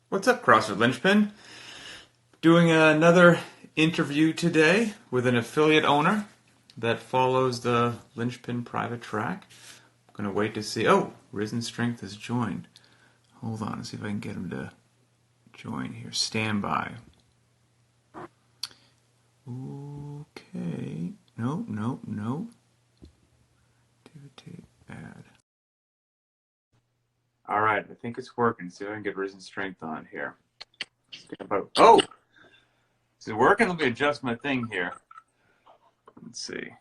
What's up, CrossFit Linchpin? Doing another interview today with an affiliate owner that follows the Linchpin private track. I'm going to wait to see. Oh, Risen Strength has joined. Hold on, let's see if I can get him to join here. Stand by. Okay. No. David Tate, add. All right, I think it's working. See if I can get Risen Strength on here. Oh! Is it working? Let me adjust my thing here. Let's see.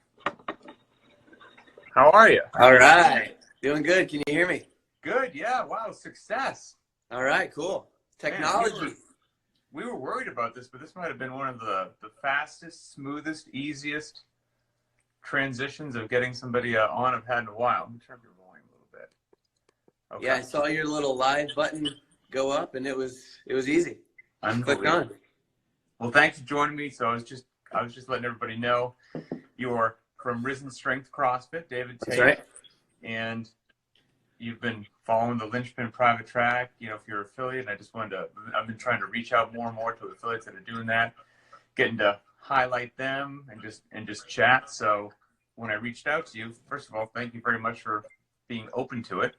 How are you? All right. Doing good. Can you hear me? Good, yeah. Wow, success. All right, cool. Technology. Man, we were worried about this, but this might have been one of the fastest, smoothest, easiest transitions of getting somebody on I've had in a while. Let me turn up your volume a little bit. Okay. Yeah, I saw your little live button go up, and it was easy. Click on. Well, thanks for joining me. So I was just letting everybody know you're from Risen Strength CrossFit, David Tate. That's right. And you've been following the Linchpin private track, if you're an affiliate. I've been trying to reach out more and more to affiliates that are doing that, getting to highlight them and just chat. So when I reached out to you, first of all, thank you very much for being open to it.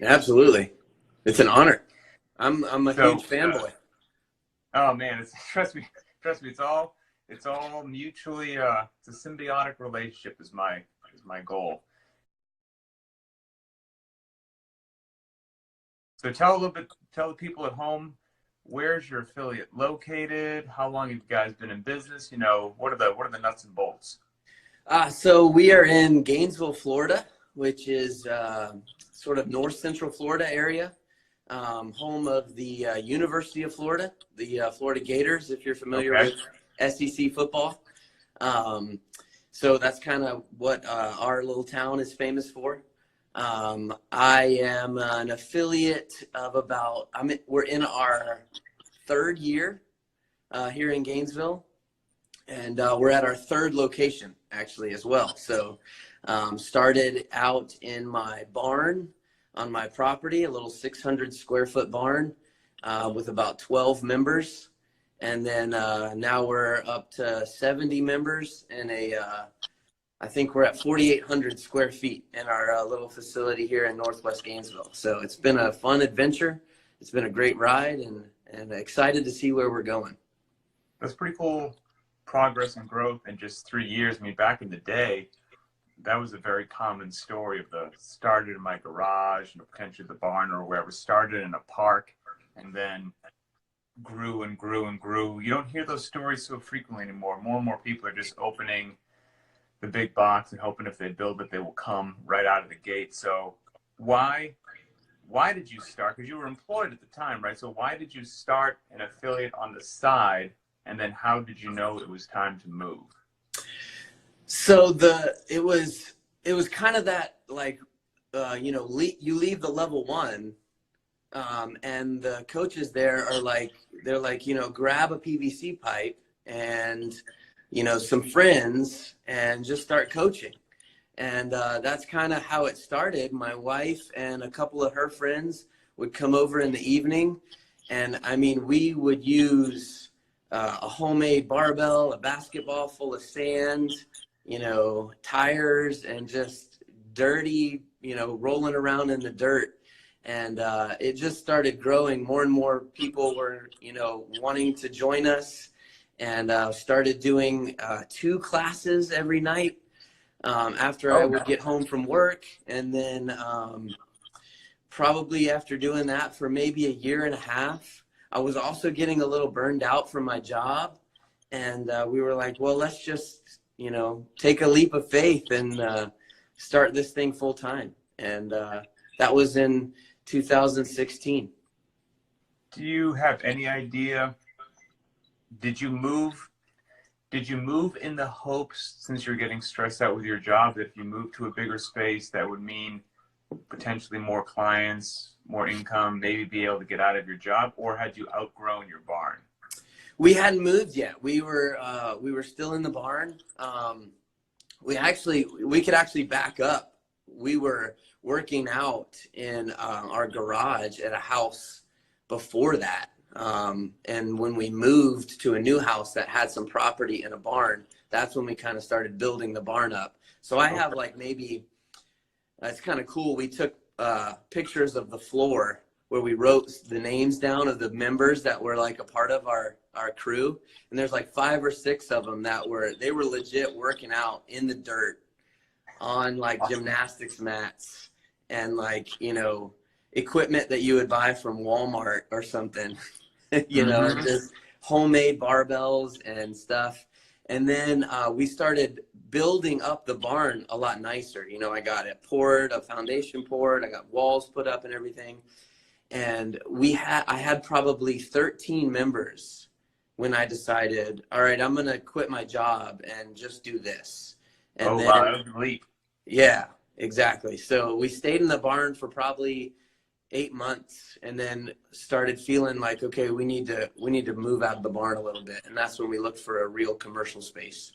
Absolutely. It's an honor. I'm a huge fanboy. Oh man, trust me, it's all mutually it's a symbiotic relationship is my goal. So tell the people at home, where's your affiliate located? How long have you guys been in business? What are the nuts and bolts? So we are in Gainesville, Florida, which is sort of north central Florida area, home of the University of Florida, the Florida Gators, if you're familiar with SEC football. So that's kind of what our little town is famous for. I am an affiliate of we're in our third year here in Gainesville, and we're at our third location actually as well. So started out in my barn on my property, a little 600 square foot barn with about 12 members. And then now we're up to 70 members and I think we're at 4,800 square feet in our little facility here in Northwest Gainesville. So it's been a fun adventure. It's been a great ride and excited to see where we're going. That's pretty cool progress and growth in just 3 years. I mean, back in the day, that was a very common story of started in my garage and potentially the barn or wherever, started in a park and then grew and grew and grew. You don't hear those stories so frequently anymore. More and more people are just opening the big box and hoping if they build it, they will come right out of the gate. So why did you start? Because you were employed at the time, right? So why did you start an affiliate on the side? And then how did you know it was time to move? So it was kind of that, like, you leave the level one, and the coaches there are like, grab a PVC pipe and, some friends and just start coaching. And that's kind of how it started. My wife and a couple of her friends would come over in the evening. And I mean, we would use a homemade barbell, a basketball full of sand, tires, and just dirty, rolling around in the dirt. And it just started growing. More and more people were, wanting to join us, and started doing 2 classes every night after I would get home from work. And then probably after doing that for maybe a year and a half, I was also getting a little burned out from my job. And we were like, well, let's just, take a leap of faith and start this thing full time. And that was in 2016. Do you have any idea? Did you move in the hopes, since you're getting stressed out with your job, that if you move to a bigger space, that would mean potentially more clients, more income, maybe be able to get out of your job? Or had you outgrown your barn? We hadn't moved yet. We were still in the barn. We could actually back up. We were working out in our garage at a house before that. And when we moved to a new house that had some property in a barn, that's when we kind of started building the barn up. So I have like maybe, it's kind of cool. We took pictures of the floor where we wrote the names down of the members that were like a part of our crew. And there's like 5 or 6 of them that they were legit working out in the dirt on like gymnastics mats and like, you know, equipment that you would buy from Walmart or something, you know, just homemade barbells and stuff. And then we started building up the barn a lot nicer. You know, I got it poured, a foundation poured, I got walls put up and everything. And I had probably 13 members when I decided, all right, I'm going to quit my job and just do this. And then, wow, that was a leap. Yeah, exactly. So we stayed in the barn for probably 8 months and then started feeling like, okay, we need to move out of the barn a little bit. And that's when we looked for a real commercial space.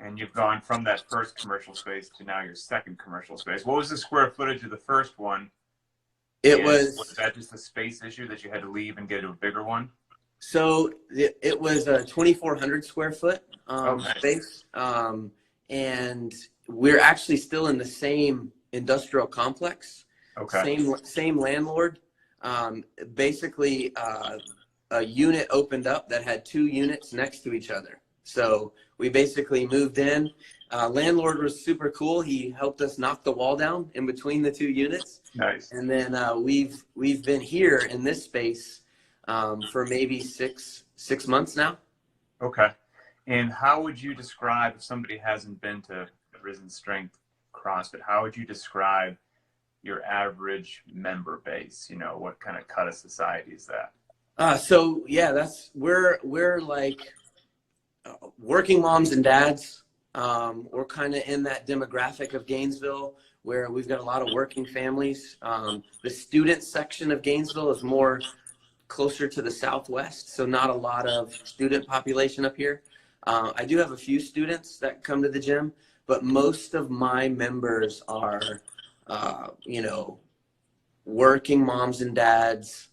And you've gone from that first commercial space to now your second commercial space. What was the square footage of the first one? Was that just a space issue that you had to leave and get to a bigger one? So it was a 2,400 square foot nice. Space. And we're actually still in the same industrial complex. Okay. Same landlord. Basically, a unit opened up that had 2 units next to each other. So we basically moved in. Landlord was super cool. He helped us knock the wall down in between the 2 units. Nice. And then we've been here in this space for maybe six months now. Okay. And how would you describe, if somebody hasn't been to Risen Strength CrossFit, how would you describe your average member base? You know, what kind of cut of society is that? So yeah, we're like working moms and dads. We're kind of in that demographic of Gainesville where we've got a lot of working families. The student section of Gainesville is more closer to the southwest, so not a lot of student population up here. I do have a few students that come to the gym, but most of my members are, you know, working moms and dads,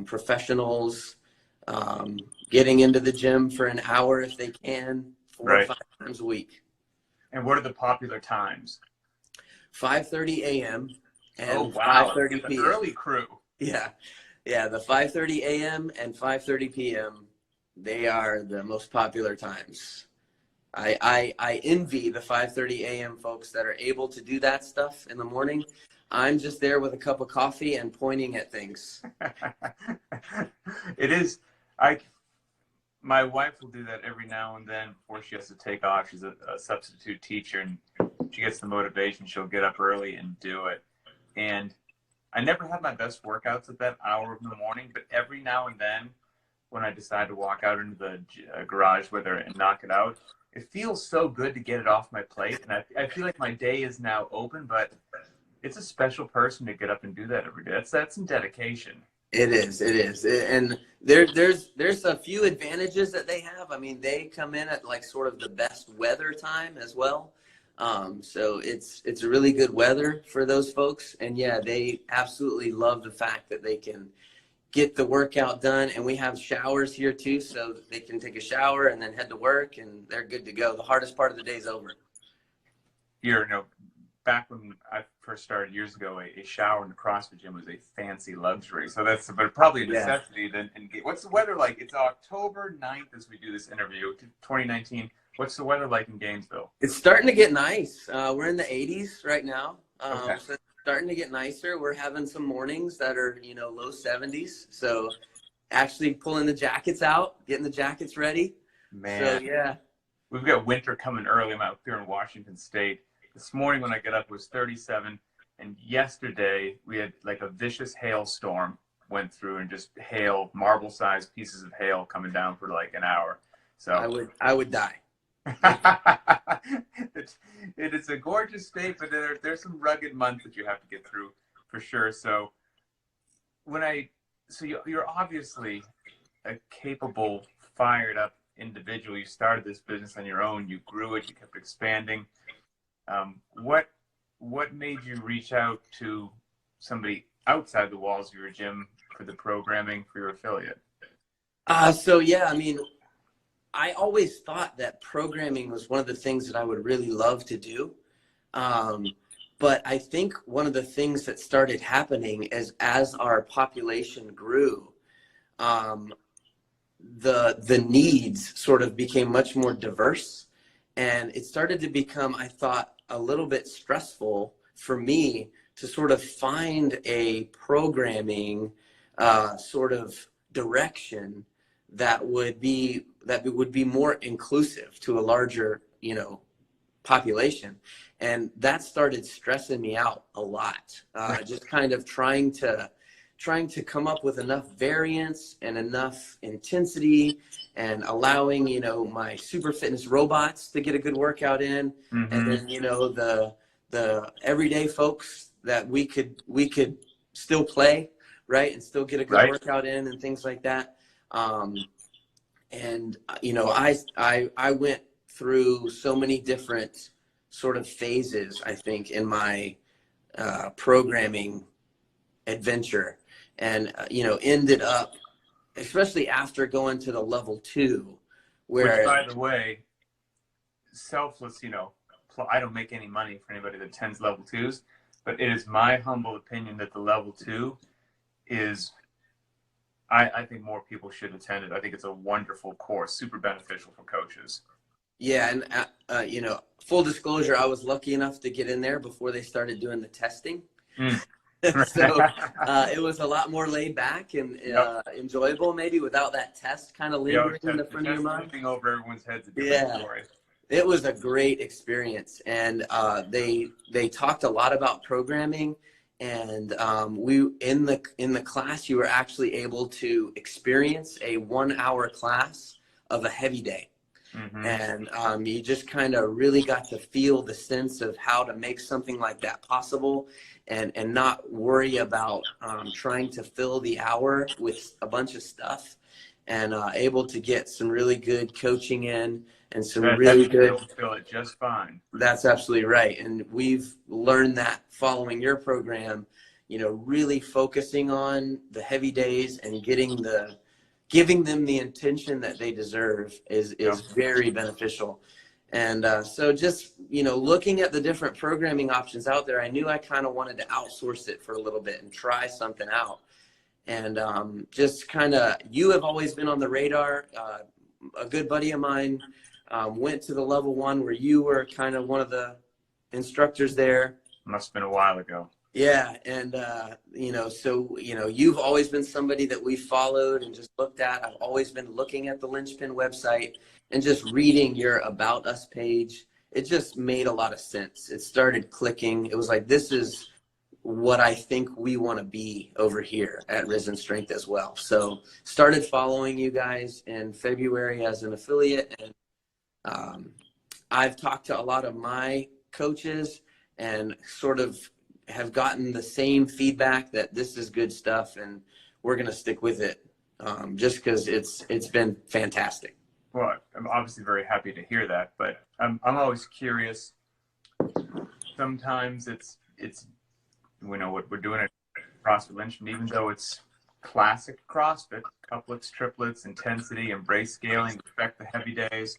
professionals, getting into the gym for an hour if they can, 4 or 5 times a week. And what are the popular times? 5:30 a.m. and 5:30 p.m. Early crew. Yeah, the 5:30 a.m. and 5:30 p.m. They are the most popular times. I envy the 5:30 a.m. folks that are able to do that stuff in the morning. I'm just there with a cup of coffee and pointing at things. It is. My wife will do that every now and then before she has to take off. She's a substitute teacher, and she gets the motivation. She'll get up early and do it. And I never have my best workouts at that hour in the morning, but every now and then when I decide to walk out into the garage and knock it out, it feels so good to get it off my plate. And I feel like my day is now open, but it's a special person to get up and do that every day. That's some dedication. It is. And there's a few advantages that they have. I mean, they come in at like sort of the best weather time as well. So it's really good weather for those folks. And yeah, they absolutely love the fact that they can get the workout done. And we have showers here too, so they can take a shower and then head to work and they're good to go. The hardest part of the day is over. Back when I first started years ago, a shower in the CrossFit gym was a fancy luxury. So that's probably a necessity. Yeah. Then, what's the weather like? It's October 9th as we do this interview, 2019. What's the weather like in Gainesville? It's starting to get nice. We're in the 80s right now. Okay. So it's starting to get nicer. We're having some mornings that are, low 70s. So actually pulling the jackets out, getting the jackets ready. Man. So, yeah. We've got winter coming early. I'm out here in Washington State. This morning when I got up, it was 37. And yesterday we had like a vicious hailstorm went through and just marble-sized pieces of hail coming down for like an hour. So I would die. It is a gorgeous state, but there's some rugged months that you have to get through for sure. So you're obviously a capable, fired up individual. You started this business on your own. You grew it. You kept expanding. What made you reach out to somebody outside the walls of your gym for the programming for your affiliate? So yeah, I mean, I always thought that programming was one of the things that I would really love to do. But I think one of the things that started happening is as our population grew, the needs sort of became much more diverse, and it started to become, I thought, a little bit stressful for me to sort of find a programming sort of direction that would be more inclusive to a larger, population. And that started stressing me out a lot. Just kind of trying to come up with enough variance and enough intensity, and allowing, my super fitness robots to get a good workout in. Mm-hmm. And then, the everyday folks that we could still play, right, and still get a good workout in and things like that. And I went through so many different sort of phases, I think, in my programming adventure, and ended up, especially after going to the level 2, where, which, by the way, selfless, I don't make any money for anybody that attends level 2s, but it is my humble opinion that the level 2 is, I think more people should attend it. I think it's a wonderful course, super beneficial for coaches. Yeah, and full disclosure, I was lucky enough to get in there before they started doing the testing. So it was a lot more laid back and enjoyable, maybe, without that test kind of lingering in the front of your mind. Over everyone's heads. A different story. It was a great experience, and they talked a lot about programming, and we in the class you were actually able to experience a 1-hour class of a heavy day. Mm-hmm. And you just kind of really got to feel the sense of how to make something like that possible, and not worry about trying to fill the hour with a bunch of stuff, and able to get some really good coaching in, and some really good. Fill it just fine. That's absolutely right. And we've learned that following your program, really focusing on the heavy days and giving them the attention that they deserve is very beneficial. And so just, looking at the different programming options out there, I knew I kind of wanted to outsource it for a little bit and try something out. And just kind of, you have always been on the radar. A good buddy of mine went to the level 1 where you were kind of one of the instructors there. Must have been a while ago. Yeah, and so you've always been somebody that we followed and just looked at. I've always been looking at the Linchpin website and just reading your About Us page. It just made a lot of sense. It started clicking. It was like, this is what I think we want to be over here at Risen Strength as well. So started following you guys in February as an affiliate, and I've talked to a lot of my coaches and sort of have gotten the same feedback that this is good stuff, and we're going to stick with it, just because it's been fantastic. Well, I'm obviously very happy to hear that, but I'm always curious. Sometimes it's what we're doing at CrossFit Linchpin, even though it's classic CrossFit, couplets, triplets, intensity, embrace scaling, respect the heavy days,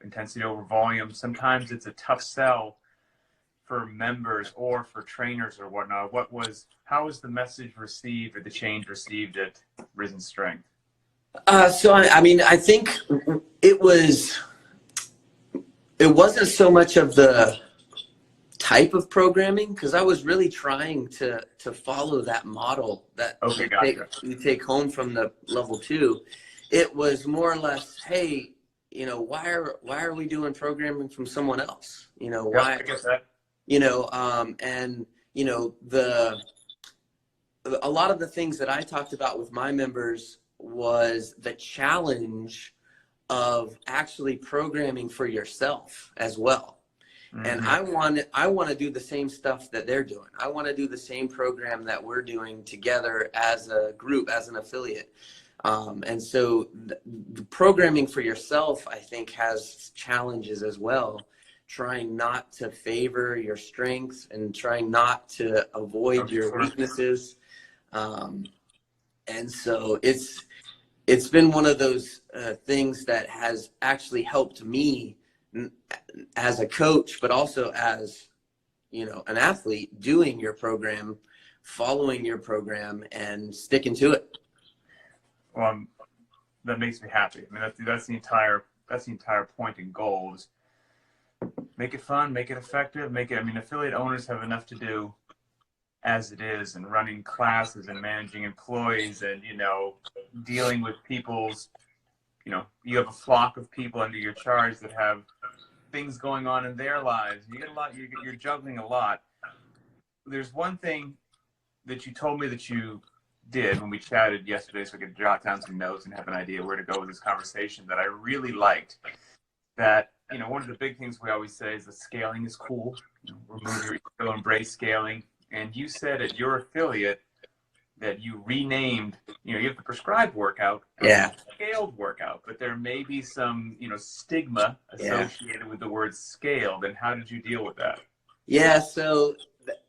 intensity over volume. Sometimes it's a tough sell for members or for trainers or whatnot. How was the message received, or the change received at Risen Strength? So I think it wasn't so much of the type of programming, because I was really trying to follow that model that you take home from the level 2. It was more or less, hey, why are we doing programming from someone else? Why? I guess that. And a lot of the things that I talked about with my members was the challenge of actually programming for yourself as well. Mm-hmm. And I want to do the same stuff that they're doing. I want to do the same program that we're doing together as a group, as an affiliate. And so the programming for yourself, I think, has challenges as well. Trying not to favor your strengths and trying not to avoid your weaknesses. And so it's been one of those things that has actually helped me as a coach, but also as, you know, an athlete, doing your program, following your program, and sticking to it. Well, that makes me happy. I mean, that's the entire point and goal is make it fun, make it effective, make it. I mean, affiliate owners have enough to do as it is, and running classes and managing employees and, you know, dealing with people's, you know, you have a flock of people under your charge that have things going on in their lives. You get a lot, you're juggling a lot. There's one thing that you told me that you did when we chatted yesterday, so I could jot down some notes and have an idea where to go with this conversation, that I really liked. That, you know, one of the big things we always say is that scaling is cool. You know, remove your ego, embrace scaling. And you said at your affiliate that you renamed, you know, you have the prescribed workout, yeah, scaled workout, but there may be some, you know, stigma associated with the word scaled. And how did you deal with that? Yeah, so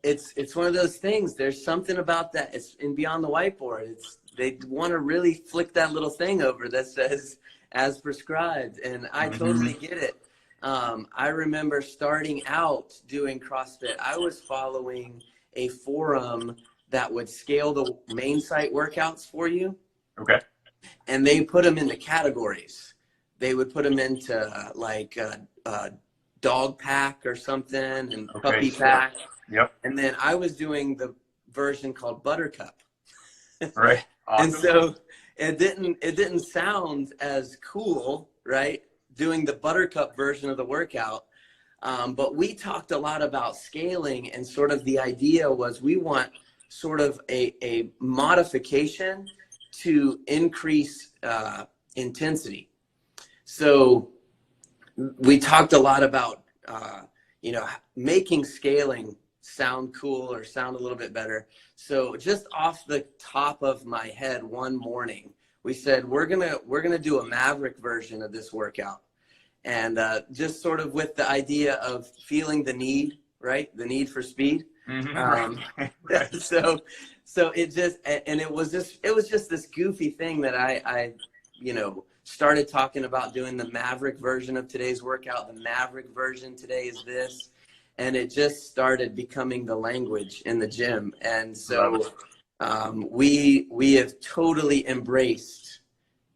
it's one of those things. There's something about that. It's in Beyond the Whiteboard. They want to really flick that little thing over that says as prescribed, and I totally get it. I remember starting out doing CrossFit. I was following a forum that would scale the main site workouts for you. Okay. And they put them into categories. They would put them into like dog pack or something, and puppy pack. Yep. And then I was doing the version called Buttercup. Right. Awesome. And so it didn't sound as cool, right? Doing the Buttercup version of the workout. But we talked a lot about scaling, and sort of the idea was we want sort of a modification to increase intensity. So we talked a lot about, you know, making scaling sound cool or sound a little bit better. So just off the top of my head one morning, we said, we're gonna do a Maverick version of this workout. And just sort of with the idea of feeling the need, right? The need for speed. Right. So it just, and it was just this goofy thing that I you know, started talking about doing the Maverick version of today's workout. The Maverick version today is this. And it just started becoming the language in the gym. And so we have totally embraced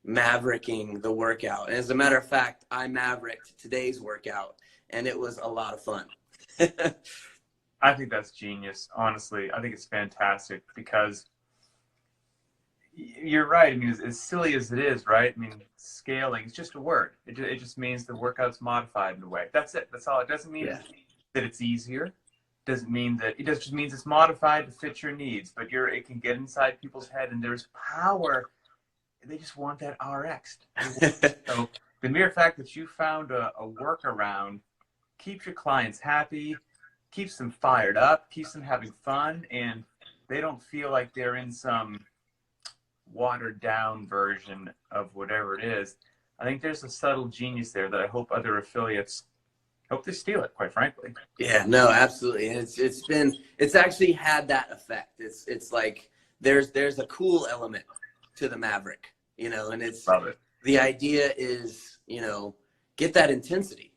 mavericking the workout. And as a matter of fact, I mavericked today's workout, and it was a lot of fun. I think that's genius. Honestly, I think it's fantastic, because you're right. I mean, as silly as it is, right? I mean, scaling is just a word. It just means the workout's modified in a way. That's it. That's all. It doesn't mean that it's easier. Doesn't mean that it just means it's modified to fit your needs. But it can get inside people's head, and there's power. They just want that RX. So the mere fact that you found a workaround keeps your clients happy, keeps them fired up, keeps them having fun, and they don't feel like they're in some watered down version of whatever it is. I think there's a subtle genius there that I hope other affiliates hope they steal it, quite frankly. Yeah, no, absolutely. And it's actually had that effect. It's like there's a cool element to the Maverick, you know, and Love it. The idea is, you know, get that intensity.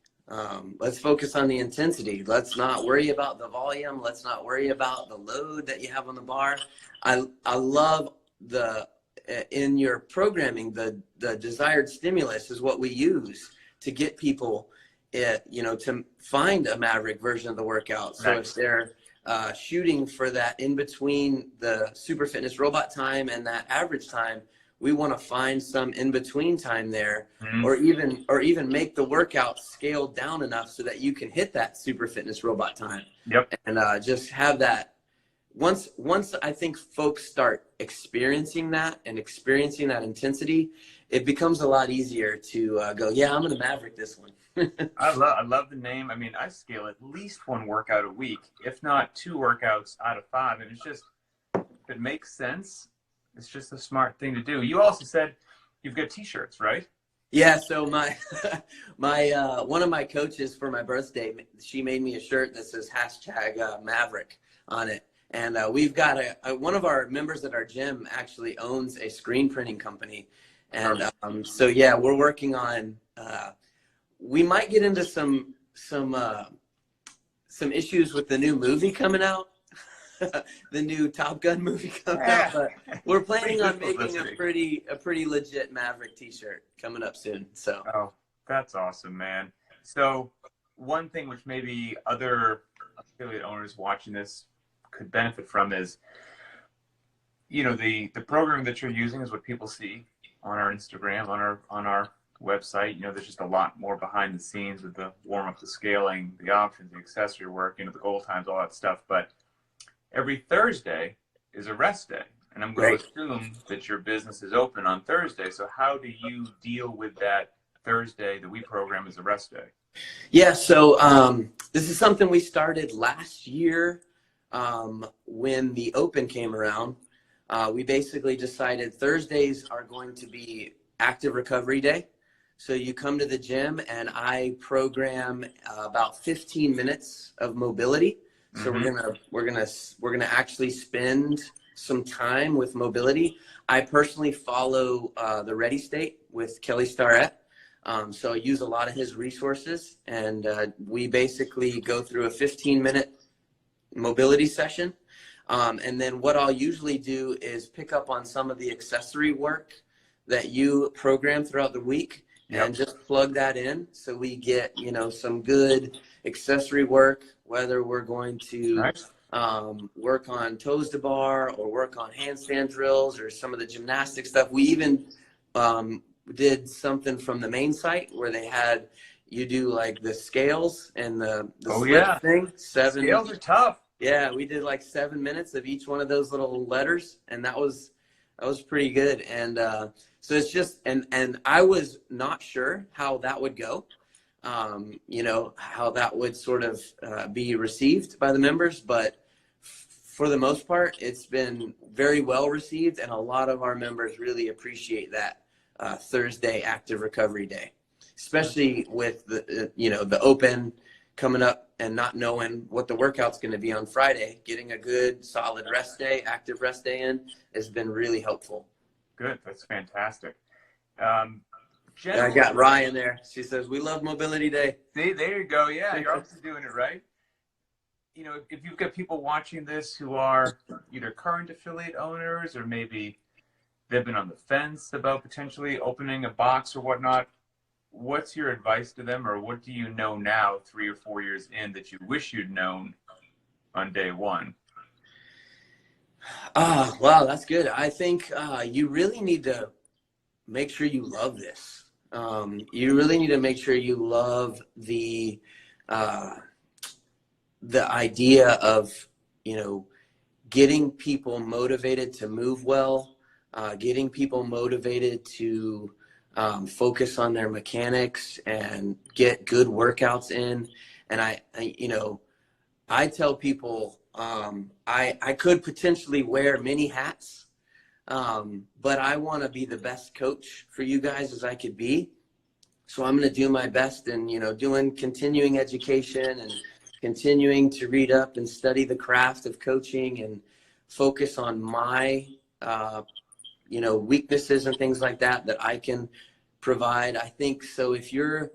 Let's focus on the intensity. Let's not worry about the volume. Let's not worry about the load that you have on the bar. I love in your programming, the desired stimulus is what we use to get people, you know, to find a Maverick version of the workout. So if they're shooting for that in between the super fitness robot time and that average time, we want to find some in between time there, or even make the workout scaled down enough so that you can hit that super fitness robot time. Yep. And just have that. Once I think folks start experiencing that and experiencing that intensity, it becomes a lot easier to go, yeah, I'm going to Maverick this one. I love the name. I mean, I scale at least one workout a week, if not 2 workouts out of 5. And it's just, if it makes sense, it's just a smart thing to do. You also said you've got T-shirts, right? Yeah. So my one of my coaches for my birthday, she made me a shirt that says #Maverick on it. And we've got one of our members at our gym actually owns a screen printing company. And so, yeah, we're working on, we might get into some issues with the new movie coming out, the new Top Gun movie coming out, but we're planning on making a pretty legit Maverick t-shirt coming up soon. So. Oh, that's awesome, man. So one thing which maybe other affiliate owners watching this could benefit from is, you know, the program that you're using is what people see on our Instagram, on our website. You know, there's just a lot more behind the scenes with the warm up, the scaling, the options, the accessory work, you know, the goal times, all that stuff. But every Thursday is a rest day, and I'm going to assume that your business is open on Thursday. So how do you deal with that Thursday that we program as a rest day? Yeah, so this is something we started last year when the Open came around. We basically decided Thursdays are going to be active recovery day. So you come to the gym and I program about 15 minutes of mobility. So we're gonna actually spend some time with mobility. I personally follow the Ready State with Kelly Starrett. So I use a lot of his resources, and we basically go through a 15-minute mobility session. And then what I'll usually do is pick up on some of the accessory work that you program throughout the week and just plug that in. So we get, you know, some good accessory work, whether we're going to work on toes to bar or work on handstand drills or some of the gymnastic stuff. We even did something from the main site where they had you do like the scales and the split thing. Scales are tough. Yeah, we did like 7 minutes of each one of those little letters, and that was pretty good. And so it's just, and I was not sure how that would go, you know, how that would sort of be received by the members, but for the most part, it's been very well received, and a lot of our members really appreciate that Thursday active recovery day, especially with the you know, the Open coming up and not knowing what the workout's going to be on Friday. Getting a good solid rest day, active rest day in has been really helpful. Good, that's fantastic. I got Ryan there. She says we love mobility day. See, there you go. Yeah, you're obviously doing it right. You know, if you've got people watching this who are either current affiliate owners or maybe they've been on the fence about potentially opening a box or whatnot, what's your advice to them, or what do you know now 3 or 4 years in that you wish you'd known on day one? Wow, that's good. I think you really need to make sure you love this. You really need to make sure you love the idea of, you know, getting people motivated to move well, getting people motivated to focus on their mechanics and get good workouts in. And I you know, I tell people I could potentially wear many hats, but I want to be the best coach for you guys as I could be. So I'm going to do my best in, you know, doing continuing education and continuing to read up and study the craft of coaching and focus on my, you know, weaknesses and things like that I can provide. I think so. If you're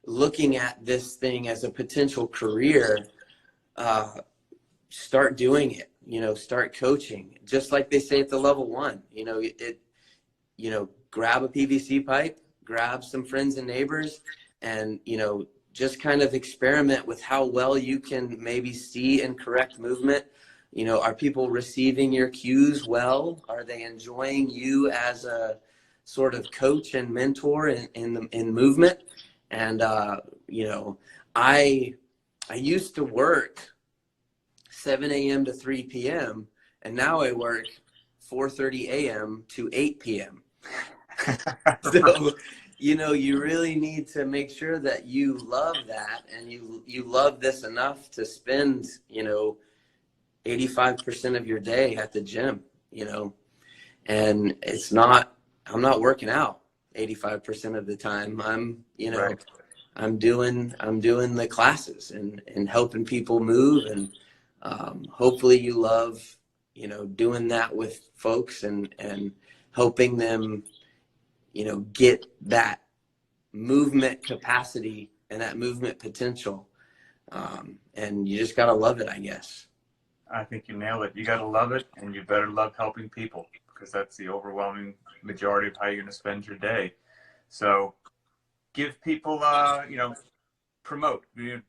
looking at this thing as a potential career, start doing it, you know, start coaching, just like they say at the level 1, you know, you know, grab a PVC pipe, grab some friends and neighbors, and, you know, just kind of experiment with how well you can maybe see and correct movement. You know, are people receiving your cues well? Are they enjoying you as a sort of coach and mentor in movement? And, you know, I used to work 7 a.m. to 3 p.m. and now I work 4:30 a.m. to 8 p.m. So, you know, you really need to make sure that you love that and you love this enough to spend, you know, 85% of your day at the gym, you know, and I'm not working out 85% of the time. I'm, you know, I'm doing the classes and helping people move and Hopefully you love, doing that with folks and helping them, get that movement capacity and that movement potential. And you just got to love it, I guess. I think you nailed it. You got to love it, and you better love helping people, because that's the overwhelming majority of how you're going to spend your day. So give people, promote,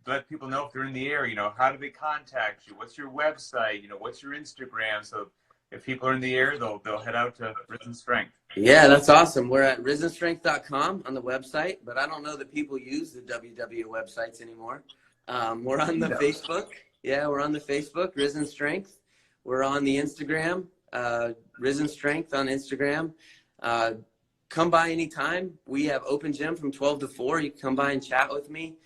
let people know if they're in the area, how do they contact you? What's your website? What's your Instagram? So if people are in the area, they'll head out to Risen Strength. Yeah, that's awesome. We're at risenstrength.com on the website, but I don't know that people use the www websites anymore. We're on the Facebook. Yeah, we're on the Facebook, Risen Strength. We're on the Instagram, Risen Strength on Instagram. Come by anytime. We have open gym from 12 to 4. You can come by and chat with me.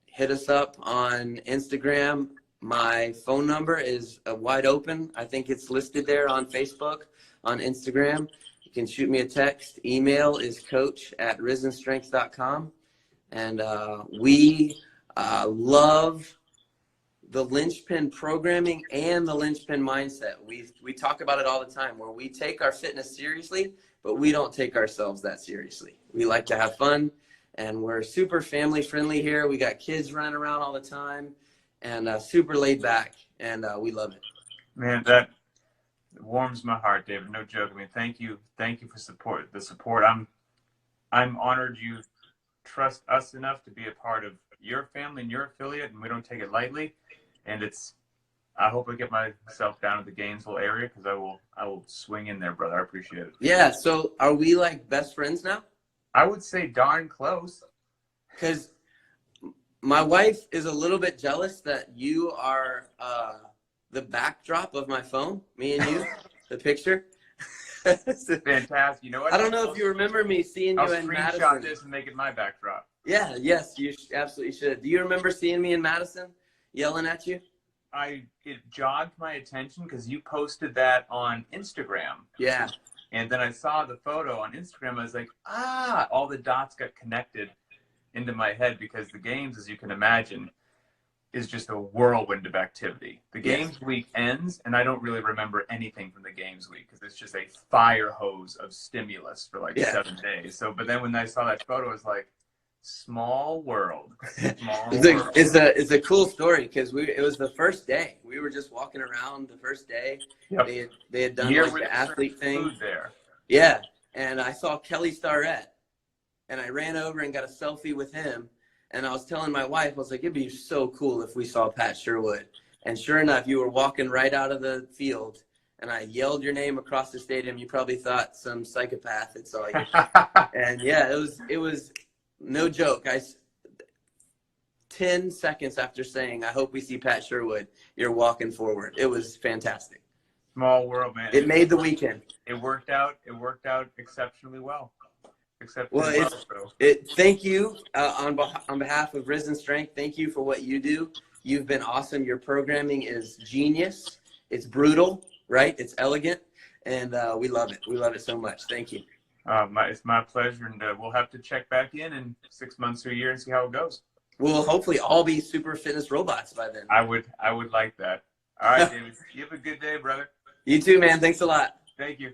Hit us up on Instagram. My phone number is wide open. I think it's listed there on Facebook, on Instagram. You can shoot me a text. Email is coach@risenstrength.com. And we love the Linchpin programming and the Linchpin mindset. We talk about it all the time, where we take our fitness seriously, but we don't take ourselves that seriously. We like to have fun, and we're super family friendly here. We got kids running around all the time, and super laid back, and we love it. Man, that warms my heart, David. No joke. I mean, thank you for the support. I'm honored you trust us enough to be a part of your family and your affiliate, and we don't take it lightly. And I hope I get myself down to the Gainesville area, because I will swing in there, brother. I appreciate it. Yeah. So are we like best friends now? I would say darn close. Because my wife is a little bit jealous that you are the backdrop of my phone, me and you, the picture. Fantastic. You know what? I don't know if you remember me seeing you in Madison. I'll screenshot this and make it my backdrop. Yeah, yes, you absolutely should. Do you remember seeing me in Madison, yelling at you? It jogged my attention because you posted that on Instagram. Yeah. And then I saw the photo on Instagram. I was like, all the dots got connected into my head, because the games, as you can imagine, is just a whirlwind of activity. The games week ends, and I don't really remember anything from the games week, because it's just a fire hose of stimulus for 7 days. So, but then when I saw that photo, I was like, small world. It's a cool story, because it was the first day. We were just walking around the first day. Yep. They had done the athlete thing. There. Yeah, and I saw Kelly Starrett, and I ran over and got a selfie with him. And I was telling my wife, I was like, it'd be so cool if we saw Pat Sherwood. And sure enough, you were walking right out of the field, and I yelled your name across the stadium. You probably thought some psychopath had saw you. And yeah, it was no joke. 10 seconds after saying, I hope we see Pat Sherwood, you're walking forward. It was fantastic. Small world, man. It made the weekend. It worked out exceptionally well. Thank you on behalf of Risen Strength. Thank you for what you do. You've been awesome. Your programming is genius. It's brutal, right? It's elegant, and we love it. We love it so much. Thank you. It's my pleasure, and we'll have to check back in 6 months or a year and see how it goes. We'll hopefully all be super fitness robots by then. I would like that. All right, David. You have a good day, brother. You too, man. Thanks a lot. Thank you.